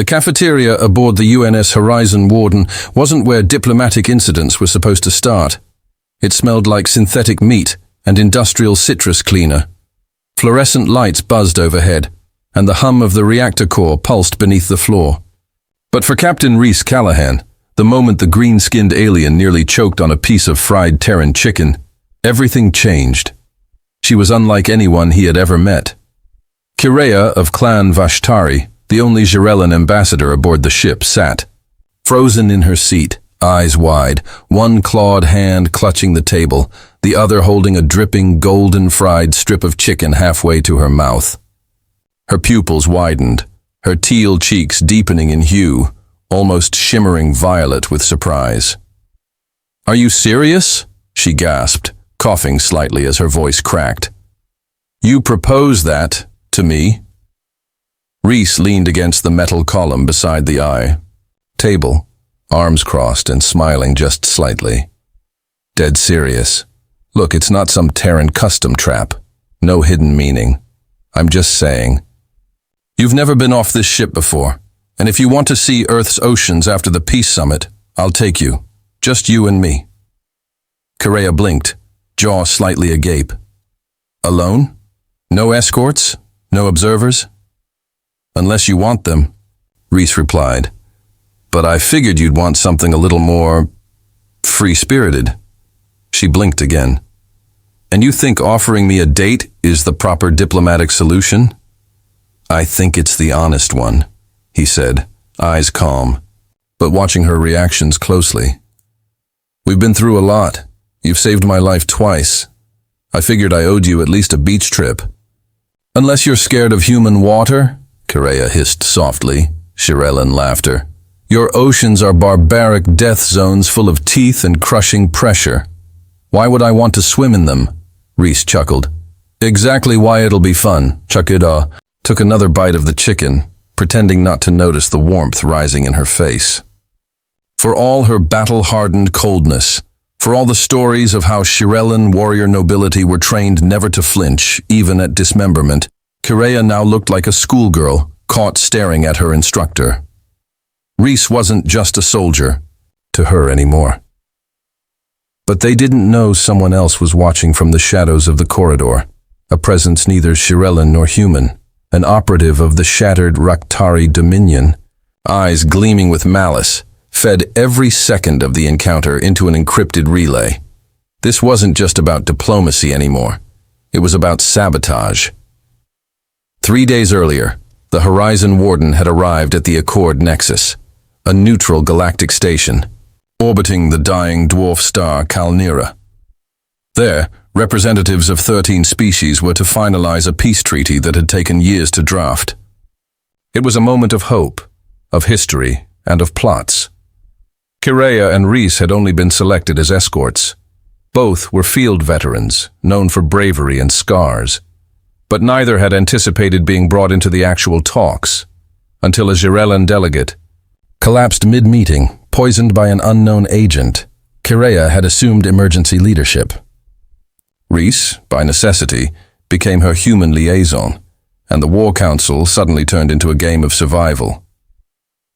cafeteria aboard the UNS Horizon Warden wasn't where diplomatic incidents were supposed to start. It smelled like synthetic meat and industrial citrus cleaner. Fluorescent lights buzzed overhead, and the hum of the reactor core pulsed beneath the floor. But for Captain Rhys Callahan, the moment the green-skinned alien nearly choked on a piece of fried Terran chicken, everything changed. She was unlike anyone he had ever met. Kireya of Clan Vashtari, the only Jirellan ambassador aboard the ship, sat, frozen in her seat, eyes wide, one clawed hand clutching the table, the other holding a dripping, golden-fried strip of chicken halfway to her mouth. Her pupils widened, her teal cheeks deepening in hue, almost shimmering violet with surprise. "Are you serious?" she gasped, coughing slightly as her voice cracked. "You propose that to me?" Rhys leaned against the metal column beside the table, arms crossed and smiling just slightly. "Dead serious. Look, it's not some Terran custom trap. No hidden meaning. I'm just saying. You've never been off this ship before, and if you want to see Earth's oceans after the peace summit, I'll take you. Just you and me." Kireya blinked, jaw slightly agape. "Alone? No escorts? No observers?" "Unless you want them," Rhys replied. "But I figured you'd want something a little more free-spirited." She blinked again. "And you think offering me a date is the proper diplomatic solution?" "I think it's the honest one," he said, eyes calm, but watching her reactions closely. "We've been through a lot. You've saved my life twice. I figured I owed you at least a beach trip." "Unless you're scared of human water," Kireya hissed softly, Jirellan laughter. "Your oceans are barbaric death zones full of teeth and crushing pressure. Why would I want to swim in them?" Rhys chuckled. "Exactly why it'll be fun." Chakida took another bite of the chicken, pretending not to notice the warmth rising in her face. For all her battle-hardened coldness, for all the stories of how Jirellan warrior nobility were trained never to flinch, even at dismemberment, Kireya now looked like a schoolgirl caught staring at her instructor. Rhys wasn't just a soldier to her anymore. But they didn't know someone else was watching from the shadows of the corridor, a presence neither Jirellan nor human, an operative of the shattered Raktari Dominion, eyes gleaming with malice, fed every second of the encounter into an encrypted relay. This wasn't just about diplomacy anymore. It was about sabotage. 3 days earlier, the Horizon Warden had arrived at the Accord Nexus, a neutral galactic station, orbiting the dying dwarf star Kalnira. There, representatives of 13 species were to finalize a peace treaty that had taken years to draft. It was a moment of hope, of history, and of plots. Kireya and Rhys had only been selected as escorts. Both were field veterans, known for bravery and scars. But neither had anticipated being brought into the actual talks, until a Jirellan delegate collapsed mid-meeting, poisoned by an unknown agent. Kireya had assumed emergency leadership. Rhys, by necessity, became her human liaison, and the War Council suddenly turned into a game of survival.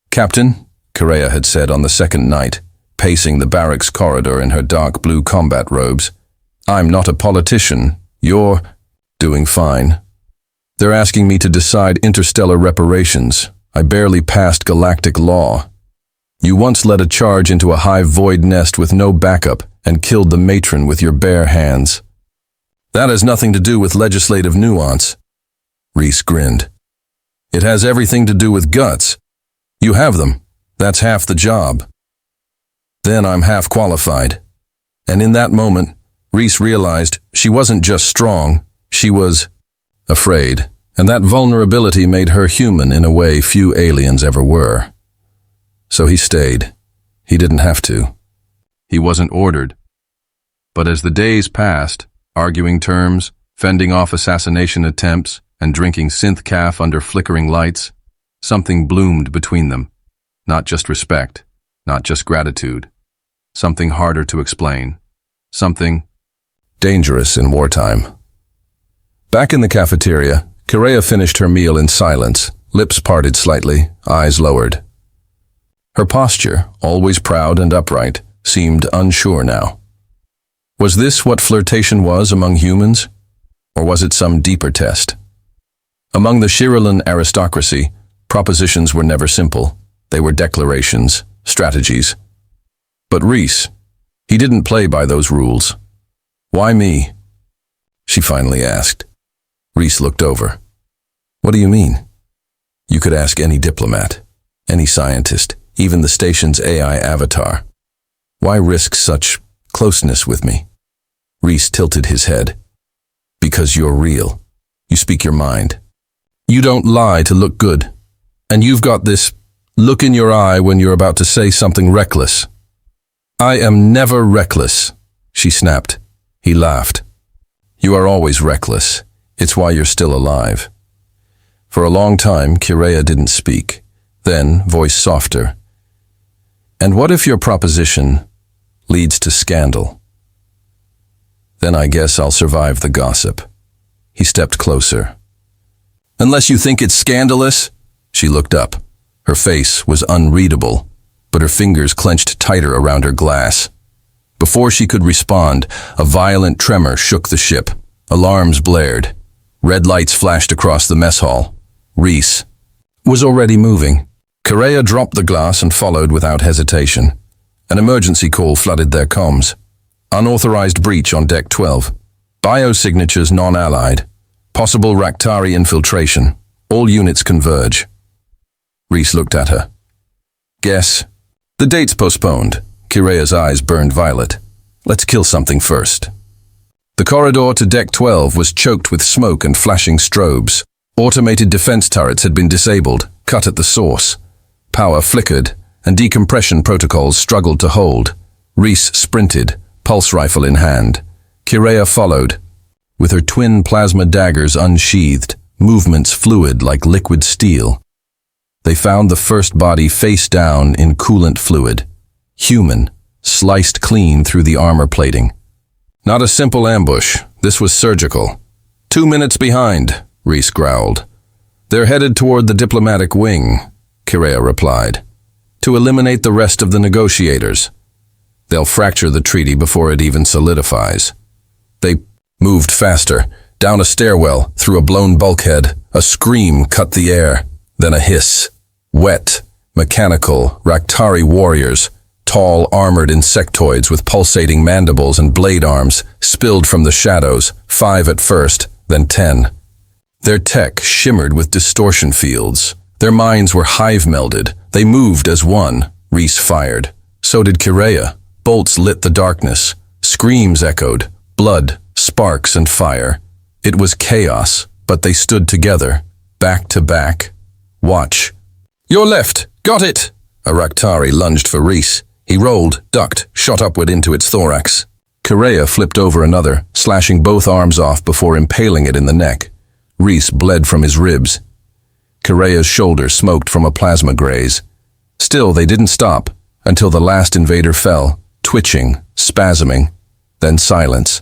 "Captain," Kireya had said on the second night, pacing the barracks corridor in her dark blue combat robes, "I'm not a politician. You're doing fine. They're asking me to decide interstellar reparations. I barely passed galactic law. You once led a charge into a hive void nest with no backup and killed the matron with your bare hands. That has nothing to do with legislative nuance." Rhys grinned. "It has everything to do with guts. You have them. That's half the job. Then I'm half qualified." And in that moment, Rhys realized she wasn't just strong, she was afraid, and that vulnerability made her human in a way few aliens ever were. So he stayed. He didn't have to. He wasn't ordered. But as the days passed, arguing terms, fending off assassination attempts, and drinking synth caf under flickering lights, something bloomed between them. Not just respect, not just gratitude. Something harder to explain. Something dangerous in wartime. Back in the cafeteria, Kireya finished her meal in silence, lips parted slightly, eyes lowered. Her posture, always proud and upright, seemed unsure now. Was this what flirtation was among humans? Or was it some deeper test? Among the Shiralan aristocracy, propositions were never simple. They were declarations, strategies. But Rhys, he didn't play by those rules. Why me? She finally asked. Rhys looked over. What do you mean? You could ask any diplomat, any scientist, even the station's AI avatar. Why risk such closeness with me? Rhys tilted his head. Because you're real. You speak your mind. You don't lie to look good. And you've got this look in your eye when you're about to say something reckless. I am never reckless, she snapped. He laughed. You are always reckless. It's why you're still alive. For a long time, Kireya didn't speak. Then, voice softer. And what if your proposition leads to scandal? Then I guess I'll survive the gossip. He stepped closer. Unless you think it's scandalous? She looked up. Her face was unreadable, but her fingers clenched tighter around her glass. Before she could respond, a violent tremor shook the ship. Alarms blared. Red lights flashed across the mess hall. Rhys was already moving. Kireya dropped the glass and followed without hesitation. An emergency call flooded their comms. Unauthorized breach on Deck 12. Biosignatures non-allied. Possible Raktari infiltration. All units converge. Rhys looked at her. Guess. The date's postponed. Kireya's eyes burned violet. Let's kill something first. The corridor to Deck 12 was choked with smoke and flashing strobes. Automated defense turrets had been disabled, cut at the source. Power flickered, and decompression protocols struggled to hold. Rhys sprinted, pulse rifle in hand. Kireya followed, with her twin plasma daggers unsheathed, movements fluid like liquid steel. They found the first body face down in coolant fluid. Human, sliced clean through the armor plating. Not a simple ambush, this was surgical. 2 minutes behind, Rhys growled. They're headed toward the diplomatic wing, Kireya replied, to eliminate the rest of the negotiators. They'll fracture the treaty before it even solidifies. They moved faster, down a stairwell, through a blown bulkhead. A scream cut the air, then a hiss. Wet, mechanical, Raktari warriors, tall, armored insectoids with pulsating mandibles and blade arms, spilled from the shadows, 5 at first, then 10. Their tech shimmered with distortion fields. Their minds were hive-melded. They moved as one. Rhys fired. So did Kireya. Bolts lit the darkness. Screams echoed. Blood, sparks, and fire. It was chaos, but they stood together, back to back. Watch. Your left! Got it! A Raktari lunged for Rhys. He rolled, ducked, shot upward into its thorax. Kireya flipped over another, slashing both arms off before impaling it in the neck. Rhys bled from his ribs. Kireya's shoulder smoked from a plasma graze. Still, they didn't stop, until the last invader fell, twitching, spasming, then silence.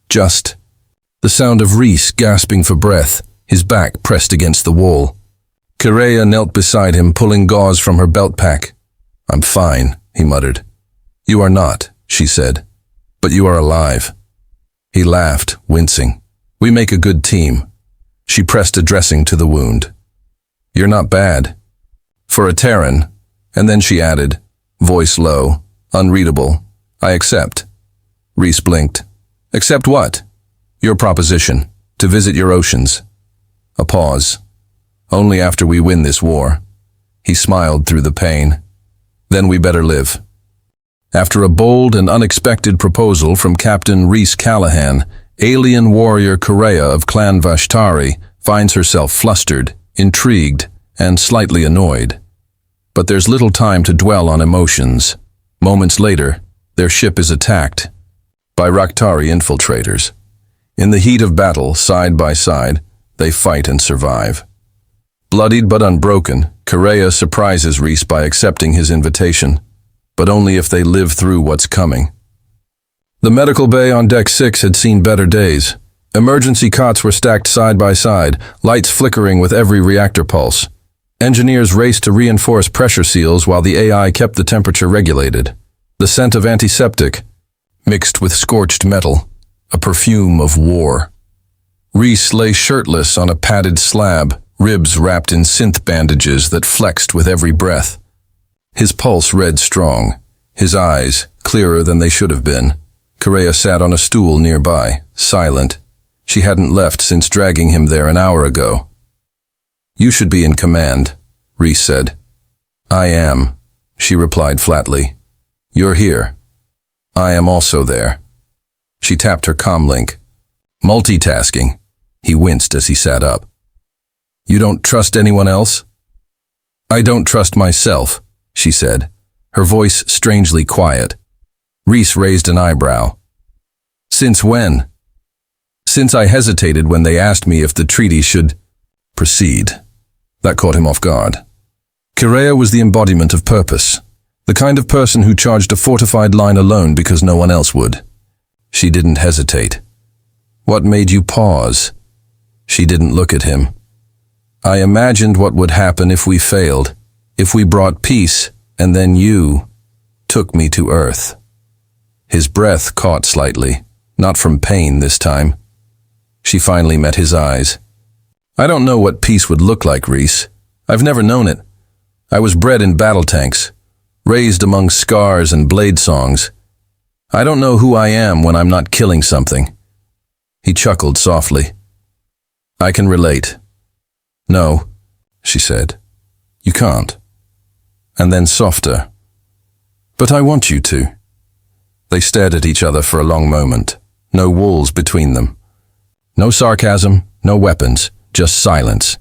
Just the sound of Rhys gasping for breath, his back pressed against the wall. Kireya knelt beside him, pulling gauze from her belt pack. I'm fine, he muttered. You are not, she said, but you are alive. He laughed, wincing. We make a good team. She pressed a dressing to the wound. You're not bad. For a Terran. And then she added, voice low, unreadable, I accept. Rhys blinked. Accept what? Your proposition, to visit your oceans. A pause. Only after we win this war. He smiled through the pain. Then we better live. After a bold and unexpected proposal from Captain Rhys Callahan, alien warrior Kireya of Clan Vashtari finds herself flustered, intrigued, and slightly annoyed. But there's little time to dwell on emotions. Moments later, their ship is attacked by Raktari infiltrators. In the heat of battle, side by side, they fight and survive. Bloodied but unbroken, Kireya surprises Rhys by accepting his invitation, but only if they live through what's coming. The medical bay on Deck 6 had seen better days. Emergency cots were stacked side by side, lights flickering with every reactor pulse. Engineers raced to reinforce pressure seals while the AI kept the temperature regulated. The scent of antiseptic, mixed with scorched metal, a perfume of war. Reese lay shirtless on a padded slab, ribs wrapped in synth bandages that flexed with every breath. His pulse read strong, his eyes clearer than they should have been. Correa sat on a stool nearby, silent. She hadn't left since dragging him there an hour ago. "You should be in command," Reese said. "I am," she replied flatly. "You're here. I am also there." She tapped her comlink. "Multitasking." He winced as he sat up. "You don't trust anyone else?" "I don't trust myself," she said, her voice strangely quiet. Reese raised an eyebrow. "Since when?" "Since I hesitated when they asked me if the treaty should proceed." That caught him off guard. Correa was the embodiment of purpose, the kind of person who charged a fortified line alone because no one else would. She didn't hesitate. "What made you pause?" She didn't look at him. "I imagined what would happen if we failed, if we brought peace, and then you took me to Earth." His breath caught slightly, not from pain this time. She finally met his eyes. "I don't know what peace would look like, Reese. I've never known it. I was bred in battle tanks, raised among scars and blade songs. I don't know who I am when I'm not killing something." He chuckled softly. "I can relate." "No," she said. "You can't." And then softer. "But I want you to." They stared at each other for a long moment, no walls between them. No sarcasm, no weapons, just silence.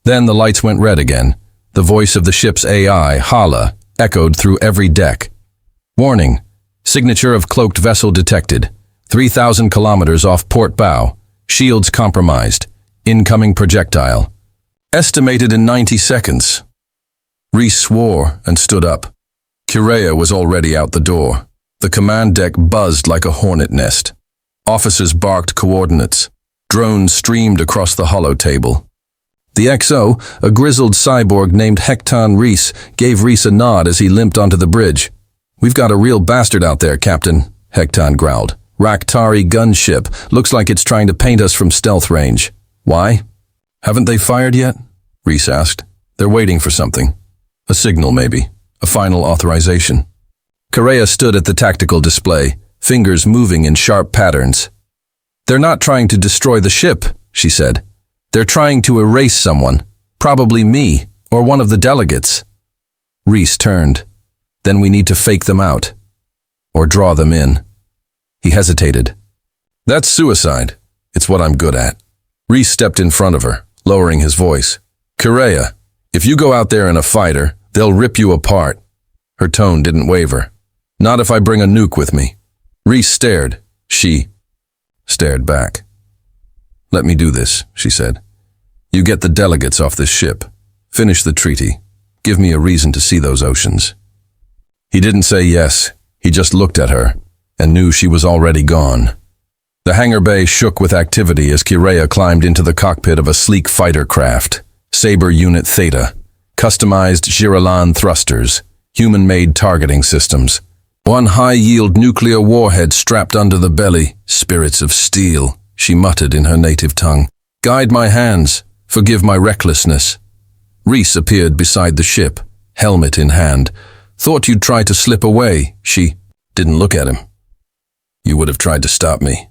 Then the lights went red again. The voice of the ship's AI, Hala, echoed through every deck. "Warning. Signature of cloaked vessel detected. 3,000 kilometers off port bow. Shields compromised. Incoming projectile. Estimated in 90 seconds. Reese swore and stood up. Correa was already out the door. The command deck buzzed like a hornet nest. Officers barked coordinates. Drones streamed across the hollow table. The XO, a grizzled cyborg named Hecton Reese, gave Reese a nod as he limped onto the bridge. "We've got a real bastard out there, Captain," Hecton growled. "Raktari gunship. Looks like it's trying to paint us from stealth range." "Why?" "Haven't they fired yet?" Reese asked. "They're waiting for something. A signal, maybe. A final authorization." Correa stood at the tactical display, fingers moving in sharp patterns. "They're not trying to destroy the ship," she said. "They're trying to erase someone. Probably me, or one of the delegates." Reese turned. "Then we need to fake them out. Or draw them in." He hesitated. "That's suicide. It's what I'm good at." Reese stepped in front of her, lowering his voice. "Correa, if you go out there in a fighter, they'll rip you apart." Her tone didn't waver. "Not if I bring a nuke with me." Reese stared. She stared back. "Let me do this," she said. "You get the delegates off this ship. Finish the treaty. Give me a reason to see those oceans." He didn't say yes. He just looked at her and knew she was already gone. The hangar bay shook with activity as Correa climbed into the cockpit of a sleek fighter craft, Sabre Unit Theta, customized Giralan thrusters, human-made targeting systems. One high-yield nuclear warhead strapped under the belly, spirits of steel, she muttered in her native tongue. "Guide my hands, forgive my recklessness." Reese appeared beside the ship, helmet in hand. "Thought you'd try to slip away," she didn't look at him. "You would have tried to stop me."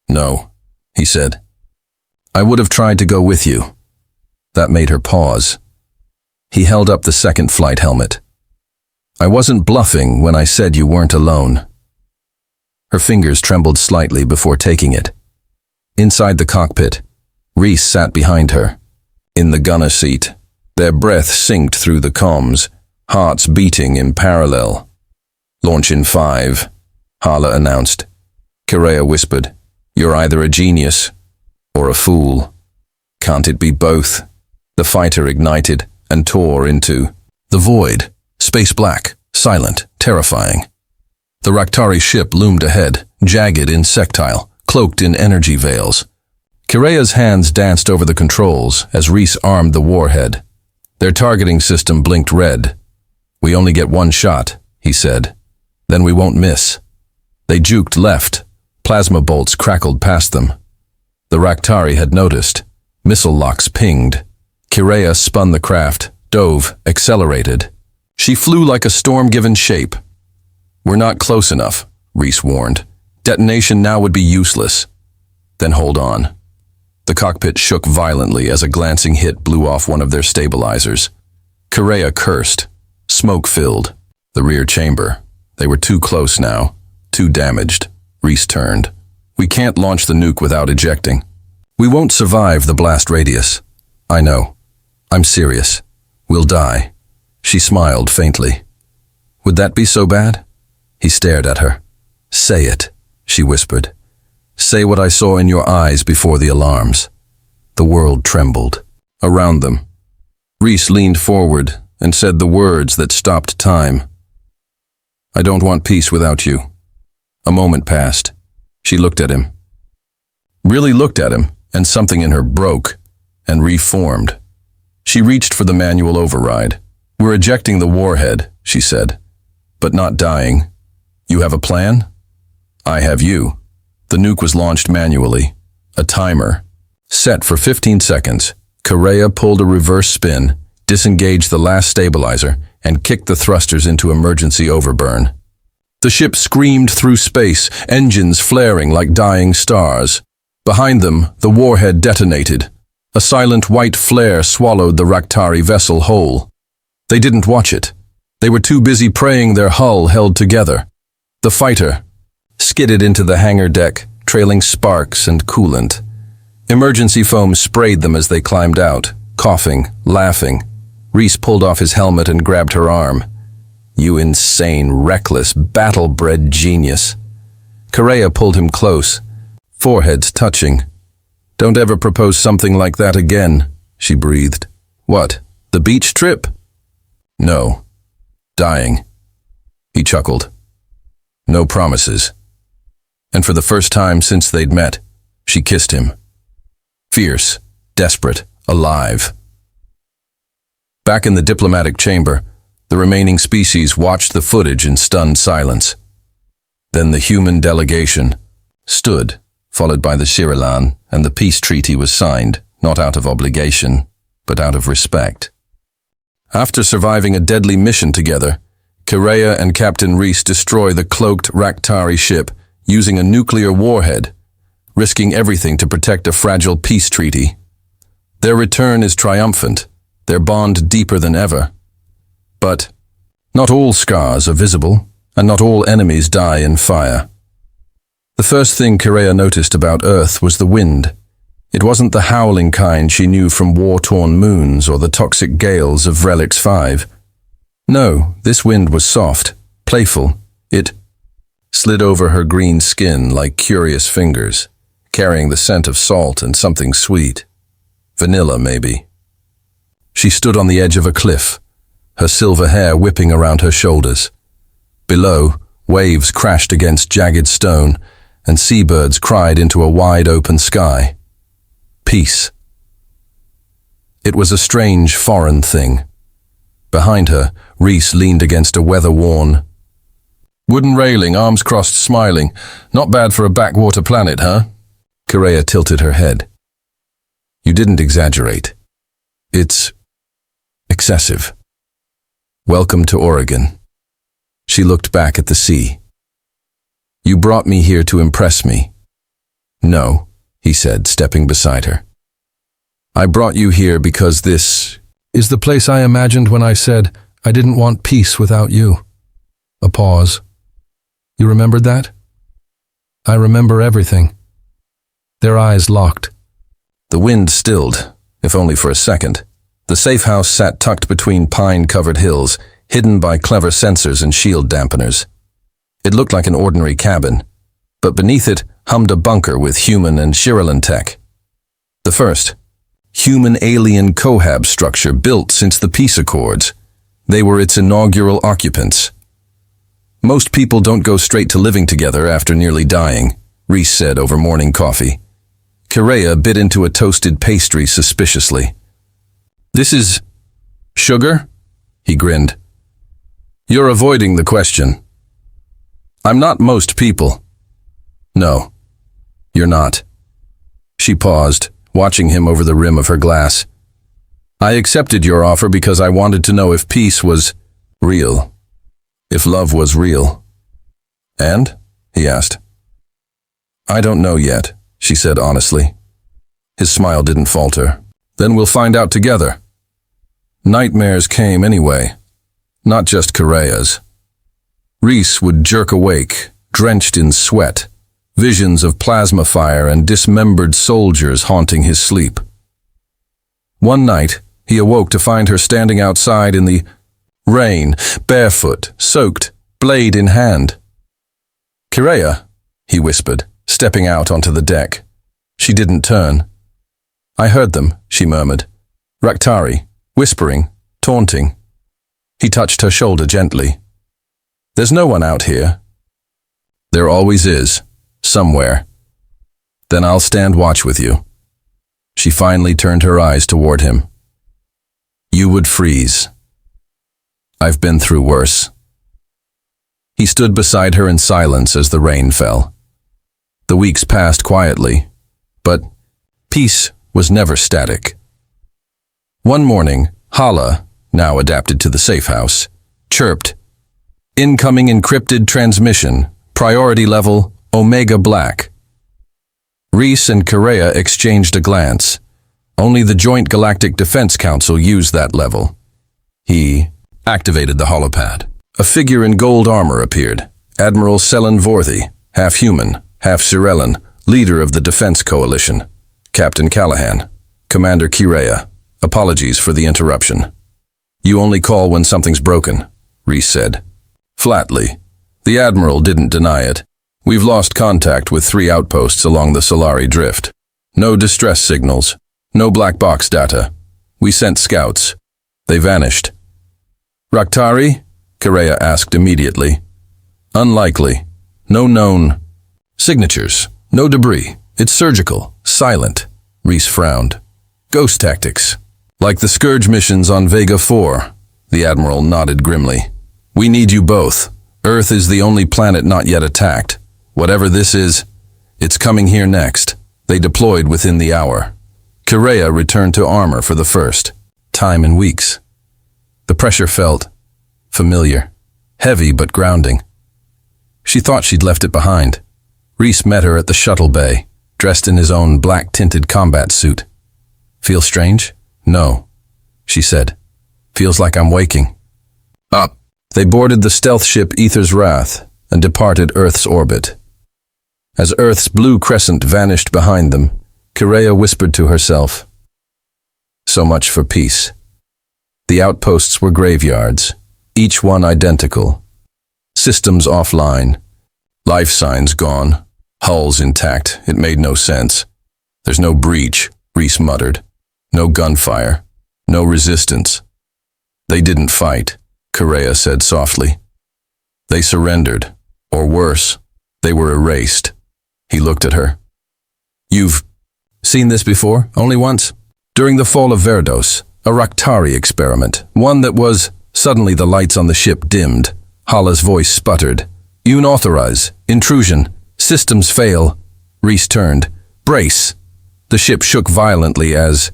"No," he said. "I would have tried to go with you." That made her pause. He held up the second flight helmet. "I wasn't bluffing when I said you weren't alone." Her fingers trembled slightly before taking it. Inside the cockpit, Reese sat behind her, in the gunner seat. Their breath synced through the comms, hearts beating in parallel. "Launch in 5, Hala announced. Correa whispered, "You're either a genius or a fool. Can't it be both?" The fighter ignited and tore into the void, space black, silent, terrifying. The Raktari ship loomed ahead, jagged insectile, cloaked in energy veils. Kirea's hands danced over the controls as Reese armed the warhead. Their targeting system blinked red. "We only get one shot," he said. "Then we won't miss." They juked left. Plasma bolts crackled past them. The Raktari had noticed. Missile locks pinged. Kirea spun the craft, dove, accelerated. She flew like a storm-given shape. "We're not close enough," Reese warned. "Detonation now would be useless." "Then hold on." The cockpit shook violently as a glancing hit blew off one of their stabilizers. Kirea cursed. Smoke filled the rear chamber. They were too close now, too damaged. Reese turned. "We can't launch the nuke without ejecting. We won't survive the blast radius." "I know. I'm serious. We'll die." She smiled faintly. "Would that be so bad?" He stared at her. "Say it," she whispered. "Say what I saw in your eyes before the alarms." The world trembled. Around them, Reese leaned forward and said the words that stopped time. "I don't want peace without you." A moment passed. She looked at him. Really looked at him, and something in her broke and reformed. She reached for the manual override. "We're ejecting the warhead," she said, "but not dying. You have a plan?" "I have you." The nuke was launched manually. A timer. Set for 15 seconds, Kirea pulled a reverse spin, disengaged the last stabilizer, and kicked the thrusters into emergency overburn. The ship screamed through space, engines flaring like dying stars. Behind them, the warhead detonated. A silent white flare swallowed the Raktari vessel whole. They didn't watch it. They were too busy praying their hull held together. The fighter skidded into the hangar deck, trailing sparks and coolant. Emergency foam sprayed them as they climbed out, coughing, laughing. Reese pulled off his helmet and grabbed her arm. "You insane, reckless, battle-bred genius." Kirea pulled him close, foreheads touching. "Don't ever propose something like that again," she breathed. "What, the beach trip?" "No. Dying." He chuckled. "No promises." And for the first time since they'd met, she kissed him. Fierce, desperate, alive. Back in the diplomatic chamber, the remaining species watched the footage in stunned silence. Then the human delegation stood, followed by the Shirilan, and the peace treaty was signed, not out of obligation, but out of respect. After surviving a deadly mission together, Kirea and Captain Reese destroy the cloaked Raktari ship using a nuclear warhead, risking everything to protect a fragile peace treaty. Their return is triumphant, their bond deeper than ever. But not all scars are visible, and not all enemies die in fire. The first thing Kirea noticed about Earth was the wind. It wasn't the howling kind she knew from war-torn moons or the toxic gales of Vrelix 5. No, this wind was soft, playful. It slid over her green skin like curious fingers, carrying the scent of salt and something sweet. Vanilla, maybe. She stood on the edge of a cliff, her silver hair whipping around her shoulders. Below, waves crashed against jagged stone, and seabirds cried into a wide-open sky. Peace. It was a strange, foreign thing. Behind her, Reese leaned against a weather-worn wooden railing, arms crossed, smiling. "Not bad for a backwater planet, huh?" Kirea tilted her head. "You didn't exaggerate. It's excessive. Welcome to Oregon." She looked back at the sea. "You brought me here to impress me." "No," he said, stepping beside her. "I brought you here because this is the place I imagined when I said I didn't want peace without you." A pause. "You remembered that?" "I remember everything." Their eyes locked. The wind stilled, if only for a second. The safe house sat tucked between pine-covered hills, hidden by clever sensors and shield dampeners. It looked like an ordinary cabin, but beneath it hummed a bunker with human and Shirilan tech. The first human-alien cohab structure built since the peace accords. They were its inaugural occupants. Most people don't go straight to living together after nearly dying. Reese said over morning coffee. Correa bit into a toasted pastry suspiciously. This is sugar? He grinned. You're avoiding the question. I'm not most people. No, you're not. She paused, watching him over the rim of her glass. I accepted your offer because I wanted to know if peace was real, if love was real. And? He asked. I don't know yet, she said honestly. His smile didn't falter. Then we'll find out together. Nightmares came anyway, not just Correa's. Reese would jerk awake, drenched in sweat, visions of plasma fire and dismembered soldiers haunting his sleep. One night, he awoke to find her standing outside in the rain, barefoot, soaked, blade in hand. Correa, he whispered, stepping out onto the deck. She didn't turn. I heard them, she murmured. Raktari, whispering, taunting. He touched her shoulder gently. There's no one out here. There always is, somewhere. Then I'll stand watch with you. She finally turned her eyes toward him. You would freeze. I've been through worse. He stood beside her in silence as the rain fell. The weeks passed quietly, but peace was never static. One morning, Hala, now adapted to the safe house, chirped, Incoming encrypted transmission, priority level, Omega Black. Reese and Correa exchanged a glance. Only the Joint Galactic Defense Council used that level. He activated the holopad. A figure in gold armor appeared. Admiral Selen Vorthy, half human, half Cirellan, leader of the Defense Coalition. Captain Callahan, Commander Correa. Apologies for the interruption. You only call when something's broken, Reese said. Flatly. The Admiral didn't deny it. We've lost contact with 3 outposts along the Solari Drift. No distress signals. No black box data. We sent scouts. They vanished. Raktari? Correa asked immediately. Unlikely. No known signatures. No debris. It's surgical. Silent. Reese frowned. Ghost tactics. Like the Scourge missions on Vega 4. The Admiral nodded grimly. We need you both. Earth is the only planet not yet attacked. Whatever this is, it's coming here next. They deployed within the hour. Correa returned to armor for the first time in weeks. The pressure felt familiar, heavy but grounding. She thought she'd left it behind. Reese met her at the shuttle bay, dressed in his own black-tinted combat suit. Feel strange? No, she said. Feels like I'm waking. Up. They boarded the stealth ship Aether's Wrath and departed Earth's orbit. As Earth's blue crescent vanished behind them, Correa whispered to herself, So much for peace. The outposts were graveyards, each one identical. Systems offline, life signs gone, hulls intact. It made no sense. There's no breach, Reese muttered. No gunfire, no resistance. They didn't fight, Correa said softly. They surrendered, or worse, they were erased. He looked at her. You've seen this before? Only once? During the fall of Verdos, a Raktari experiment, one that was... Suddenly the lights on the ship dimmed. Hala's voice sputtered. Unauthorize. Intrusion. Systems fail. Reese turned. Brace. The ship shook violently as...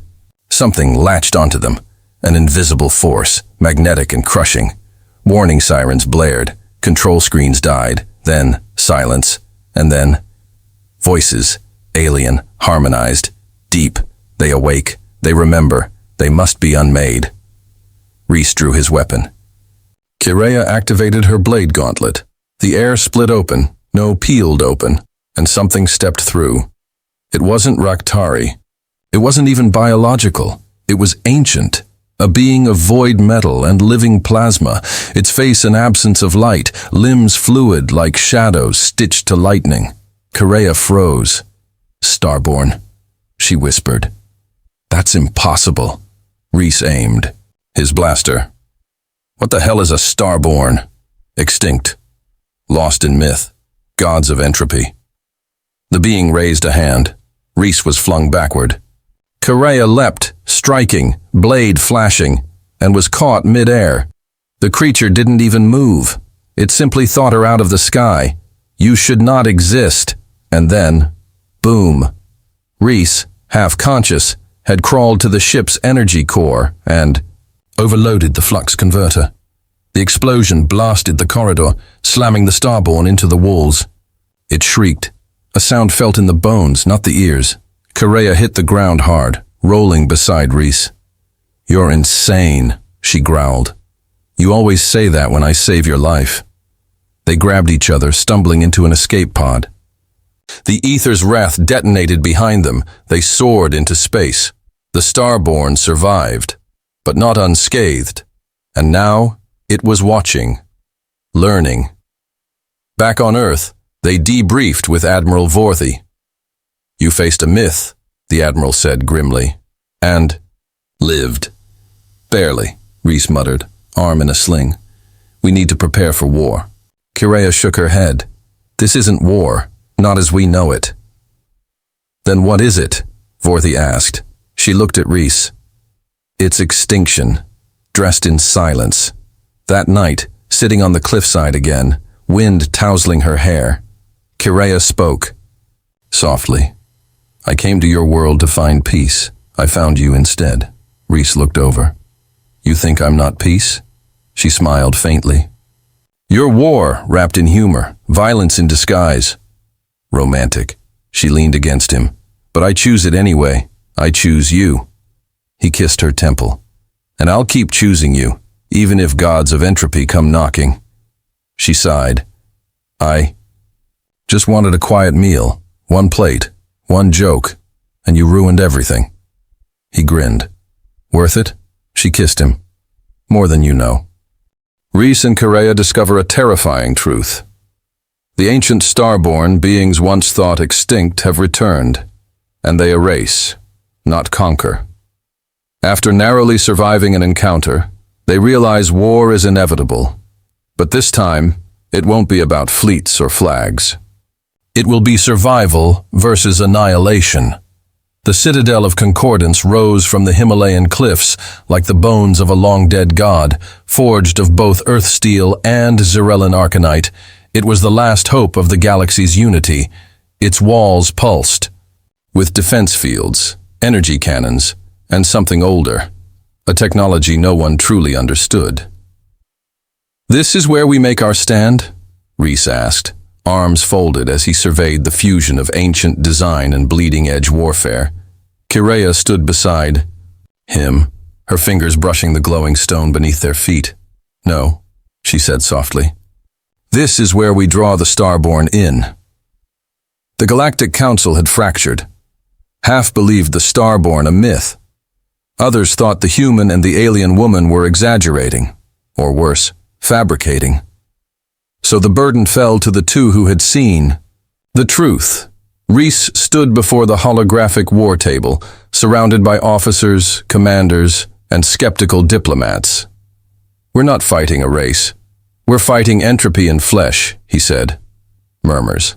Something latched onto them. An invisible force, magnetic and crushing. Warning sirens blared. Control screens died. Then silence. And then... Voices. Alien. Harmonized. Deep. They awake. They remember. They must be unmade. Reese drew his weapon. Correa activated her blade gauntlet. The air split open, no peeled open, and something stepped through. It wasn't Raktari. It wasn't even biological. It was ancient, a being of void metal and living plasma, its face an absence of light, limbs fluid like shadows stitched to lightning. Correa froze. Starborn, she whispered. That's impossible. Reese aimed. His blaster. What the hell is a starborn? Extinct. Lost in myth. Gods of entropy. The being raised a hand. Reese was flung backward. Correa leapt, striking, blade flashing, and was caught mid-air. The creature didn't even move. It simply thought her out of the sky. You should not exist. And then, boom. Reese, half-conscious, had crawled to the ship's energy core and overloaded the flux converter. The explosion blasted the corridor, slamming the Starborn into the walls. It shrieked. A sound felt in the bones, not the ears. Correa hit the ground hard, rolling beside Reese. "You're insane," she growled. "You always say that when I save your life." They grabbed each other, stumbling into an escape pod. The ether's wrath detonated behind them. They soared into space. The Starborn survived, but not unscathed. And now it was watching, learning. Back on Earth, they debriefed with Admiral Vorthy. "You faced a myth," the Admiral said grimly, "and lived." "Barely," Reese muttered, arm in a sling. "We need to prepare for war." Correa shook her head. "This isn't war, not as we know it." "Then what is it?" Vorthy asked. She looked at Reese. "It's extinction, dressed in silence." That night, sitting on the cliffside again, wind tousling her hair, Correa spoke. Softly. "I came to your world to find peace. I found you instead." Reese looked over. "You think I'm not peace?" She smiled faintly. "You're war, wrapped in humor, violence in disguise." "Romantic." She leaned against him. "But I choose it anyway. I choose you." He kissed her temple. "And I'll keep choosing you, even if gods of entropy come knocking." She sighed. "I just wanted a quiet meal, one plate, one joke, and you ruined everything." He grinned. "Worth it?" She kissed him. "More than you know." Reese and Correa discover a terrifying truth. The ancient Starborn beings once thought extinct have returned, and they erase, not conquer. After narrowly surviving an encounter, they realize war is inevitable. But this time, it won't be about fleets or flags. It will be survival versus annihilation. The citadel of Concordance rose from the Himalayan cliffs like the bones of a long-dead god, forged of both earth steel and Xyrellan arcanite. It was the last hope of the galaxy's unity. Its walls pulsed, with defense fields, energy cannons, and something older, a technology no one truly understood. "This is where we make our stand?" Reese asked, arms folded as he surveyed the fusion of ancient design and bleeding-edge warfare. Correa stood beside him, her fingers brushing the glowing stone beneath their feet. "No," she said softly. "This is where we draw the Starborn in." The Galactic Council had fractured. Half believed the Starborn a myth. Others thought the human and the alien woman were exaggerating, or worse, fabricating. So the burden fell to the two who had seen the truth. Reese stood before the holographic war table, surrounded by officers, commanders, and skeptical diplomats. "We're not fighting a race. We're fighting entropy in flesh," he said. Murmurs.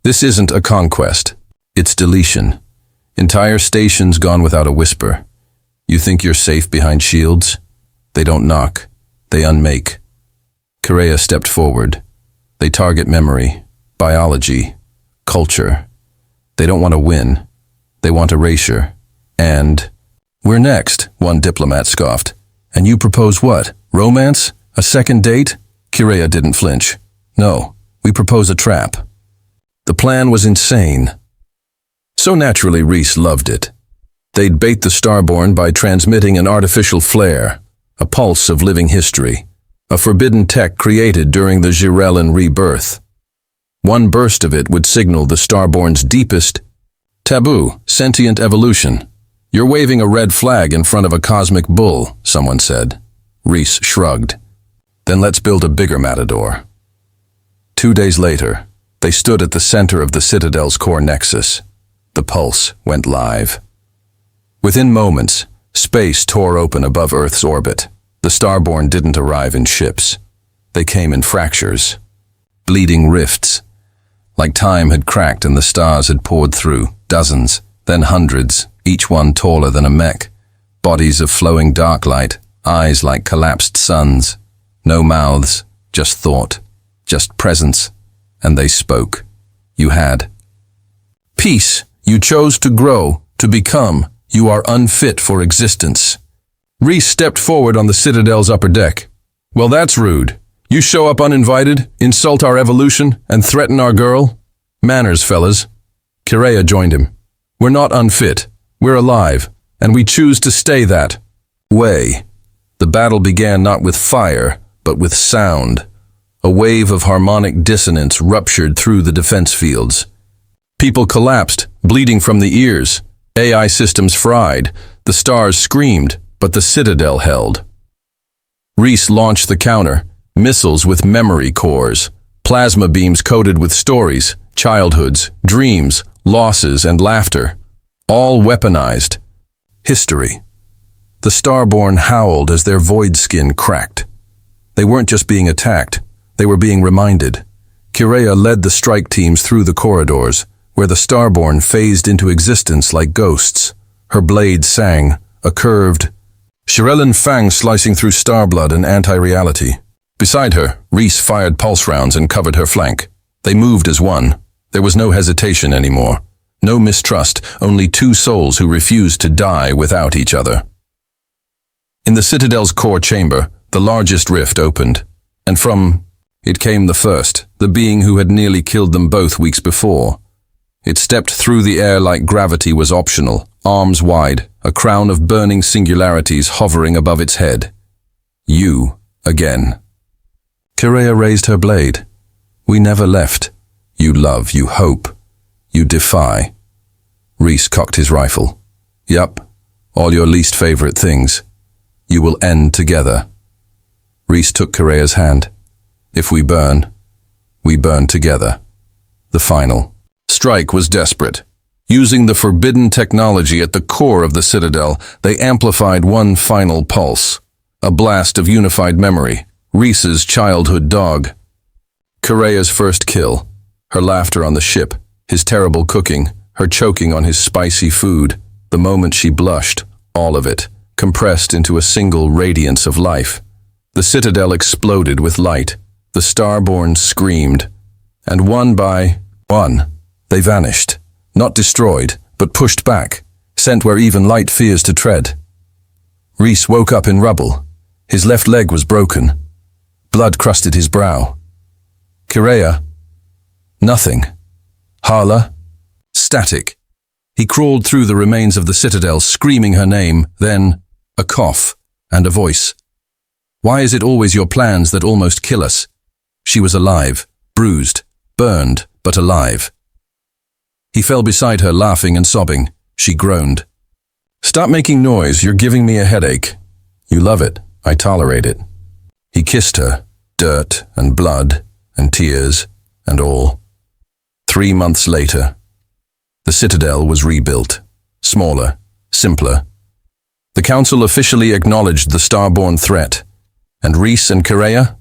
"This isn't a conquest. It's deletion. Entire stations gone without a whisper. You think you're safe behind shields? They don't knock. They unmake." Correa stepped forward. "They target memory, biology, culture. They don't want to win. They want erasure. And..." "We're next," one diplomat scoffed. "And you propose what? Romance? A second date?" Correa didn't flinch. "No, we propose a trap." The plan was insane. So naturally Reese loved it. They'd bait the Starborn by transmitting an artificial flare, a pulse of living history, a forbidden tech created during the Xyrellan rebirth. One burst of it would signal the Starborn's deepest taboo, sentient evolution. "You're waving a red flag in front of a cosmic bull," someone said. Reese shrugged. "Then let's build a bigger matador." 2 days later, they stood at the center of the Citadel's core nexus. The pulse went live. Within moments, space tore open above Earth's orbit. The Starborn didn't arrive in ships. They came in fractures, bleeding rifts, like time had cracked and the stars had poured through, dozens, then hundreds, each one taller than a mech. Bodies of flowing dark light, eyes like collapsed suns. No mouths, just thought, just presence. And they spoke. You had. Peace, you chose to grow, to become. You are unfit for existence. Rhys stepped forward on the Citadel's upper deck. Well, that's rude. You show up uninvited, insult our evolution, and threaten our girl? Manners, fellas. Kireya joined him. We're not unfit. We're alive, and we choose to stay that way. The battle began not with fire, but with sound. A wave of harmonic dissonance ruptured through the defense fields. People collapsed, bleeding from the ears. AI systems fried. The stars screamed, but the Citadel held. Rhys launched the counter, missiles with memory cores, plasma beams coated with stories, childhoods, dreams, losses, and laughter. All weaponized. History. The Starborn howled as their void skin cracked. They weren't just being attacked, they were being reminded. Kireya led the strike teams through the corridors, where the Starborn phased into existence like ghosts. Her blade sang, a curved, Shirellen fang slicing through starblood and anti-reality. Beside her, Rhys fired pulse rounds and covered her flank. They moved as one. There was no hesitation anymore. No mistrust, only two souls who refused to die without each other. In the Citadel's core chamber, the largest rift opened, and from it came the first, the being who had nearly killed them both weeks before. It stepped through the air like gravity was optional, arms wide, a crown of burning singularities hovering above its head. You, again. Kireya raised her blade. We never left. You love, you hope, you defy. Rhys cocked his rifle. Yup, all your least favorite things. You will end together. Rhys took Kireya's hand. If we burn together. The final strike was desperate. Using the forbidden technology at the core of the Citadel, they amplified one final pulse. A blast of unified memory. Rhys's childhood dog. Kireya's first kill. Her laughter on the ship. His terrible cooking. Her choking on his spicy food. The moment she blushed. All of it. Compressed into a single radiance of life. The Citadel exploded with light. The Starborn screamed. And one by one, they vanished. Not destroyed, but pushed back, sent where even light fears to tread. Rhys woke up in rubble. His left leg was broken. Blood crusted his brow. Kireya? Nothing. Hala? Static. He crawled through the remains of the Citadel, screaming her name, then a cough and a voice. Why is it always your plans that almost kill us? She was alive, bruised, burned, but alive. He fell beside her, laughing and sobbing. She groaned. Stop making noise, you're giving me a headache. You love it, I tolerate it. He kissed her, dirt and blood and tears and all. 3 months later, the Citadel was rebuilt, smaller, simpler. The Council officially acknowledged the Starborn threat, and Rhys and Kireya?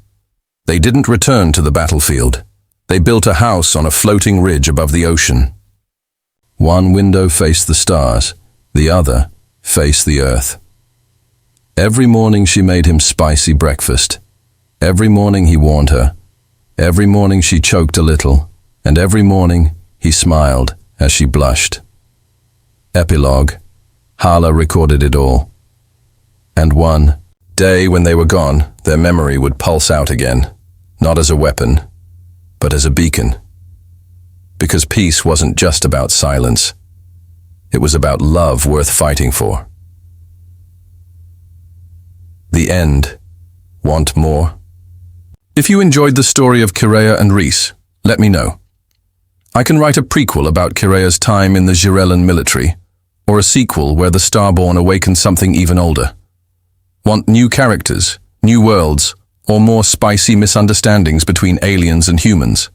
They didn't return to the battlefield. They built a house on a floating ridge above the ocean. One window faced the stars, the other faced the earth. Every morning she made him spicy breakfast. Every morning he warned her. Every morning she choked a little, and every morning he smiled as she blushed. Epilogue. Hala recorded it all. And one day when they were gone, their memory would pulse out again, not as a weapon, but as a beacon. Because peace wasn't just about silence. It was about love worth fighting for. The end. Want more? If you enjoyed the story of Kireya and Rhys, let me know. I can write a prequel about Kireya's time in the Jirellan military, or a sequel where the Starborn awaken something even older. Want new characters, new worlds, or more spicy misunderstandings between aliens and humans?